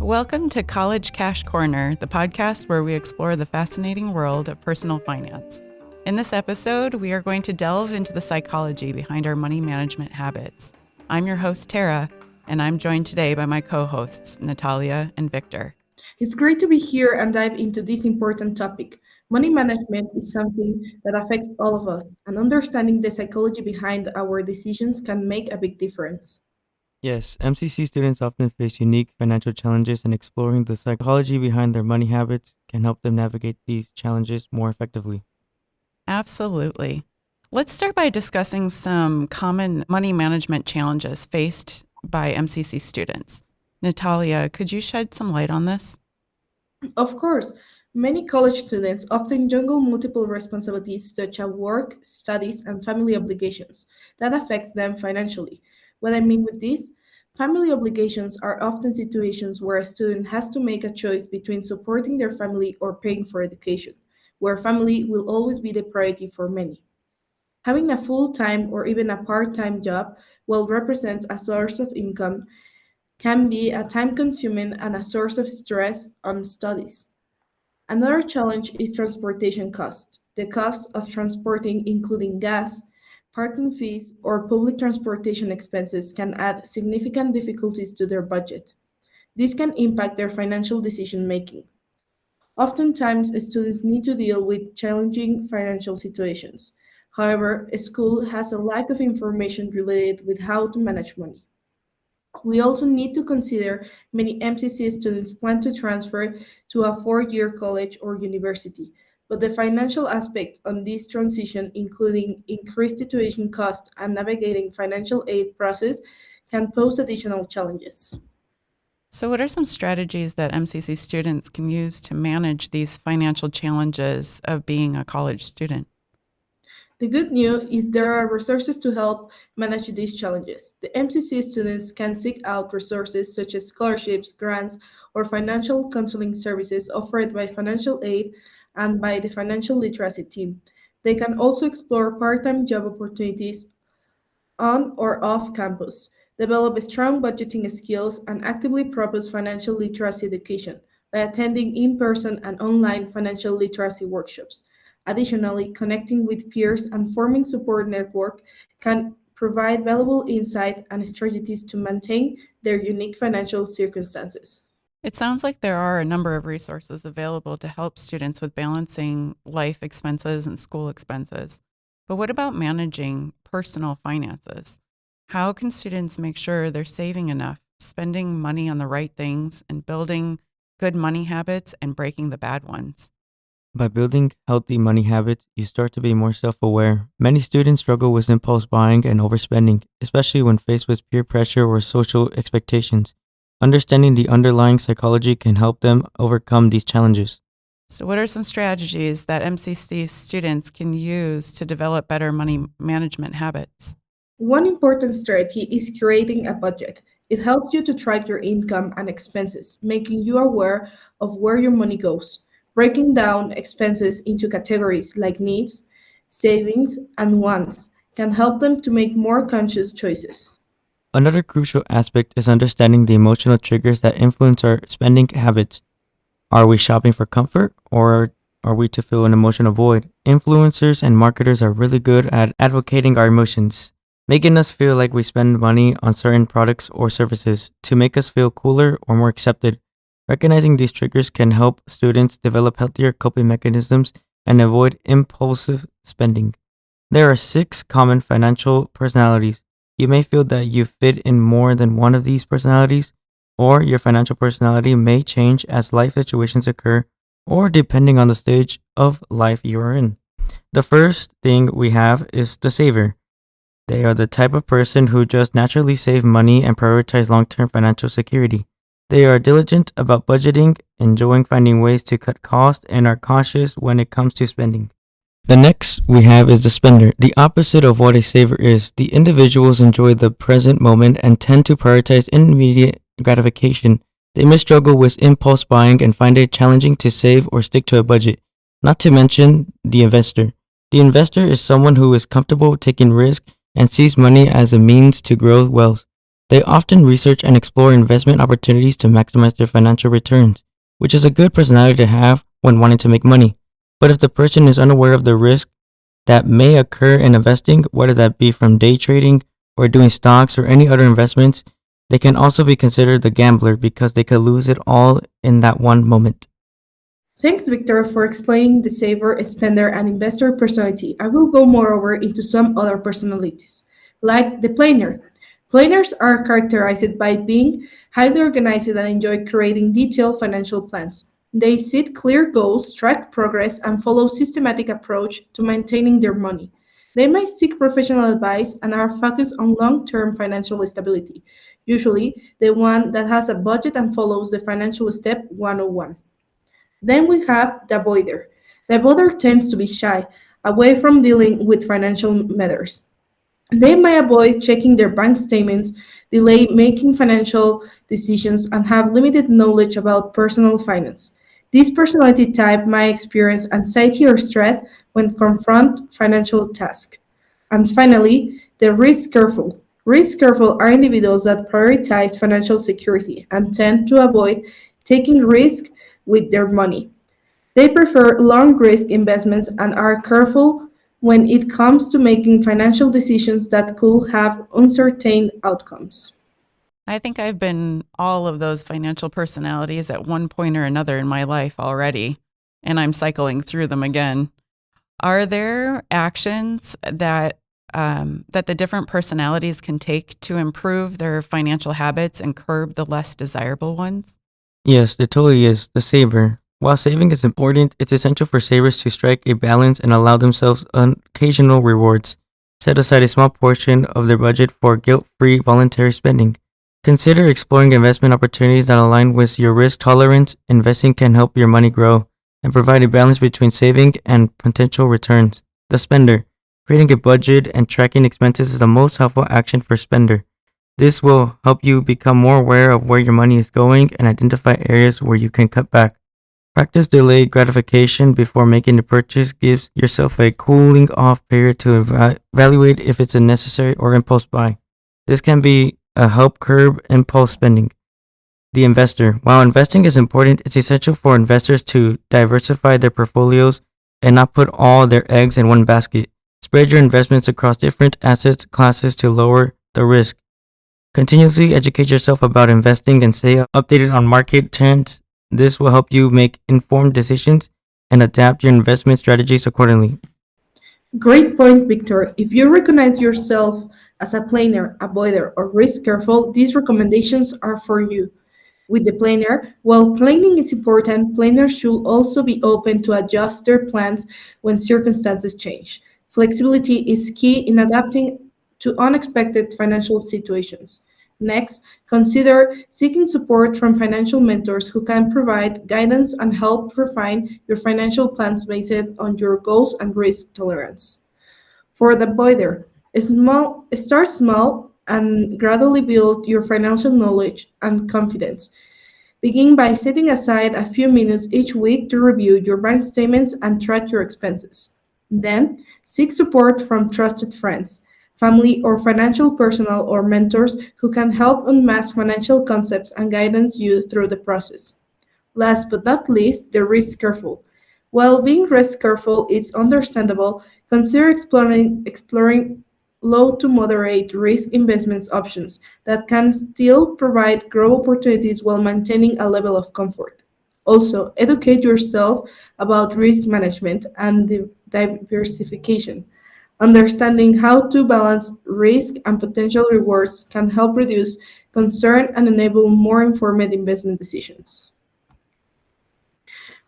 Welcome to College Cash Corner, the podcast where we explore the fascinating world of personal finance. In this episode, we are going to delve into the psychology behind our money management habits. I'm your host, Tara, and I'm joined today by my co-hosts, Natalia and Victor. It's great to be here and dive into this important topic. Money management is something that affects all of us, and understanding the psychology behind our decisions can make a big difference. Yes, MCC students often face unique financial challenges, and exploring the psychology behind their money habits can help them navigate these challenges more effectively. Absolutely. Let's start by discussing some common money management challenges faced by MCC students. Natalia, could you shed some light on this? Of course, many college students often juggle multiple responsibilities such as work, studies, and family obligations that affects them financially. What I mean with this, family obligations are often situations where a student has to make a choice between supporting their family or paying for education, where family will always be the priority for many. Having a full time or even a part time job will represent a source of income can be a time consuming and a source of stress on studies. Another challenge is transportation cost. The cost of transporting, including gas, parking fees, or public transportation expenses, can add significant difficulties to their budget. This can impact their financial decision making. Oftentimes, students need to deal with challenging financial situations. However, a school has a lack of information related with how to manage money. We also need to consider many MCC students plan to transfer to a four-year college or university, but the financial aspect on this transition, including increased tuition costs and navigating financial aid process, can pose additional challenges. So, what are some strategies that MCC students can use to manage these financial challenges of being a college student? The good news is there are resources to help manage these challenges. The MCC students can seek out resources such as scholarships, grants, or financial counseling services offered by financial aid and by the financial literacy team. They can also explore part time job opportunities on or off campus, develop strong budgeting skills, and actively propose financial literacy education by attending in person and online financial literacy workshops. Additionally, connecting with peers and forming support network can provide valuable insight and strategies to maintain their unique financial circumstances. It sounds like there are a number of resources available to help students with balancing life expenses and school expenses. But what about managing personal finances? How can students make sure they're saving enough, spending money on the right things, and building good money habits and breaking the bad ones? By building healthy money habits, you start to be more self aware. Many students struggle with impulse buying and overspending, especially when faced with peer pressure or social expectations. Understanding the underlying psychology can help them overcome these challenges. So, what are some strategies that MCC students can use to develop better money management habits? One important strategy is creating a budget. It helps you to track your income and expenses, making you aware of where your money goes. Breaking down expenses into categories like needs, savings, and wants can help them to make more conscious choices. Another crucial aspect is understanding the emotional triggers that influence our spending habits. Are we shopping for comfort, or are we to fill an emotional void? Influencers and marketers are really good at advocating our emotions, making us feel like we spend money on certain products or services to make us feel cooler or more accepted. Recognizing these triggers can help students develop healthier coping mechanisms and avoid impulsive spending. There are 6 common financial personalities. You may feel that you fit in more than one of these personalities, or your financial personality may change as life situations occur or depending on the stage of life you are in. The first thing we have is the saver. They are the type of person who just naturally save money and prioritize long-term financial security. They are diligent about budgeting, enjoying finding ways to cut costs, and are cautious when it comes to spending. The next we have is the spender, the opposite of what a saver is. The individuals enjoy the present moment and tend to prioritize immediate gratification. They may struggle with impulse buying and find it challenging to save or stick to a budget. Not to mention the investor. The investor is someone who is comfortable taking risk and sees money as a means to grow wealth. They often research and explore investment opportunities to maximize their financial returns, which is a good personality to have when wanting to make money. But if the person is unaware of the risk that may occur in investing, whether that be from day trading or doing stocks or any other investments, they can also be considered the gambler because they could lose it all in that one moment. Thanks, Victor, for explaining the saver, spender, and investor personality. I will go moreover into some other personalities, like the planner. Planners are characterized by being highly organized and enjoy creating detailed financial plans. They set clear goals, track progress, and follow systematic approach to maintaining their money. They might seek professional advice and are focused on long-term financial stability, usually the one that has a budget and follows the financial step 101. Then we have the avoider. The avoider tends to be shy, away from dealing with financial matters. They may avoid checking their bank statements, delay making financial decisions, and have limited knowledge about personal finance. This personality type might experience anxiety or stress when confront financial tasks. And finally, the risk careful. Risk careful are individuals that prioritize financial security and tend to avoid taking risk with their money. They prefer long risk investments and are careful when it comes to making financial decisions that could have uncertain outcomes. I think I've been all of those financial personalities at one point or another in my life already, and I'm cycling through them again. Are there actions that the different personalities can take to improve their financial habits and curb the less desirable ones? Yes, there totally is. The saver. While saving is important, it's essential for savers to strike a balance and allow themselves occasional rewards. Set aside a small portion of their budget for guilt free voluntary spending. Consider exploring investment opportunities that align with your risk tolerance. Investing can help your money grow and provide a balance between saving and potential returns. The spender. Creating a budget and tracking expenses is the most helpful action for spender. This will help you become more aware of where your money is going and identify areas where you can cut back. Practice delayed gratification before making the purchase gives yourself a cooling off period to evaluate if it's a necessary or impulse buy. This can be a help curb impulse spending. The investor. While investing is important, it's essential for investors to diversify their portfolios and not put all their eggs in one basket. Spread your investments across different asset classes to lower the risk. Continuously educate yourself about investing and stay updated on market trends. This will help you make informed decisions and adapt your investment strategies accordingly. Great point, Victor. If you recognize yourself as a planner, avoider, or risk careful, these recommendations are for you. With the planner, while planning is important, planners should also be open to adjust their plans when circumstances change. Flexibility is key in adapting to unexpected financial situations. Next, consider seeking support from financial mentors who can provide guidance and help refine your financial plans based on your goals and risk tolerance. For the avoider, start small and gradually build your financial knowledge and confidence. Begin by setting aside a few minutes each week to review your bank statements and track your expenses. Then, seek support from trusted friends, family, or financial personnel or mentors who can help unmask financial concepts and guidance you through the process. Last but not least, the risk careful. While being risk careful is understandable, consider exploring low to moderate risk investments options that can still provide growth opportunities while maintaining a level of comfort. Also, educate yourself about risk management and diversification. Understanding how to balance risk and potential rewards can help reduce concern and enable more informed investment decisions.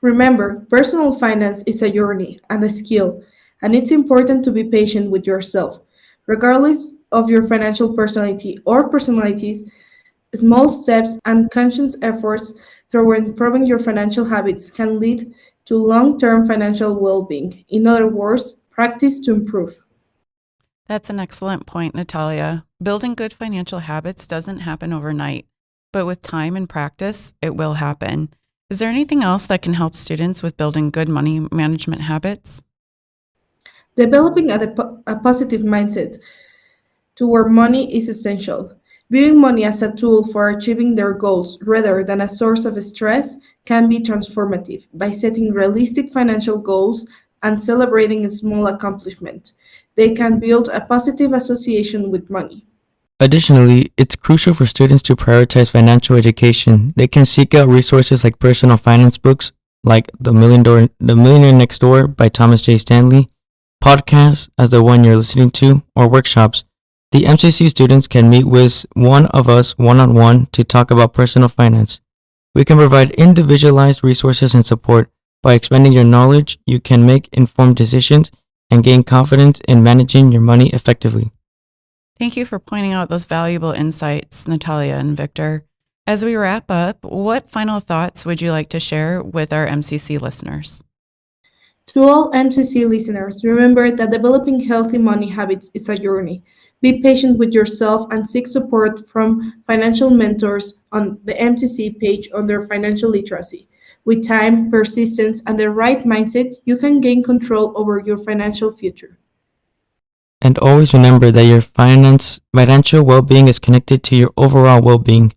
Remember, personal finance is a journey and a skill, and it's important to be patient with yourself. Regardless of your financial personality or personalities, small steps and conscious efforts toward improving your financial habits can lead to long term financial well being. In other words, practice to improve. That's an excellent point, Natalia. Building good financial habits doesn't happen overnight, but with time and practice, it will happen. Is there anything else that can help students with building good money management habits? Developing a positive mindset toward money is essential. Viewing money as a tool for achieving their goals rather than a source of stress can be transformative by setting realistic financial goals and celebrating small accomplishments. They can build a positive association with money. Additionally, it's crucial for students to prioritize financial education. They can seek out resources like personal finance books, like The Millionaire Next Door by Thomas J. Stanley, podcasts, as the one you're listening to, or workshops. The MCC students can meet with one of us one on one to talk about personal finance. We can provide individualized resources and support. By expanding your knowledge, you can make informed decisions and gain confidence in managing your money effectively. Thank you for pointing out those valuable insights, Natalia and Victor. As we wrap up, what final thoughts would you like to share with our MCC listeners? To all MCC listeners, remember that developing healthy money habits is a journey. Be patient with yourself and seek support from financial mentors on the MCC page under financial literacy. With time, persistence, and the right mindset, you can gain control over your financial future. And always remember that your financial well-being is connected to your overall well-being.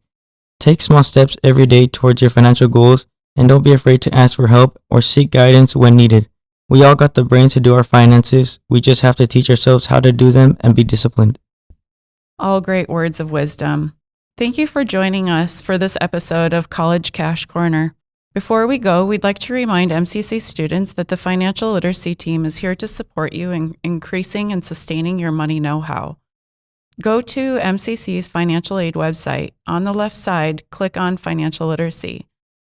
Take small steps every day towards your financial goals, and don't be afraid to ask for help or seek guidance when needed. We all got the brains to do our finances. We just have to teach ourselves how to do them and be disciplined. All great words of wisdom. Thank you for joining us for this episode of College Cash Corner. Before we go, we'd like to remind MCC students that the financial literacy team is here to support you in increasing and sustaining your money know-how. Go to MCC's financial aid website. On the left side, click on financial literacy.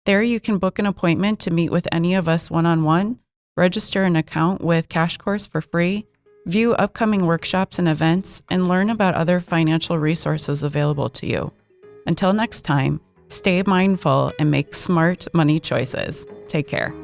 There you can book an appointment to meet with any of us one-on-one, register an account with Cash Course for free, view upcoming workshops and events, and learn about other financial resources available to you. Until next time, stay mindful and make smart money choices. Take care.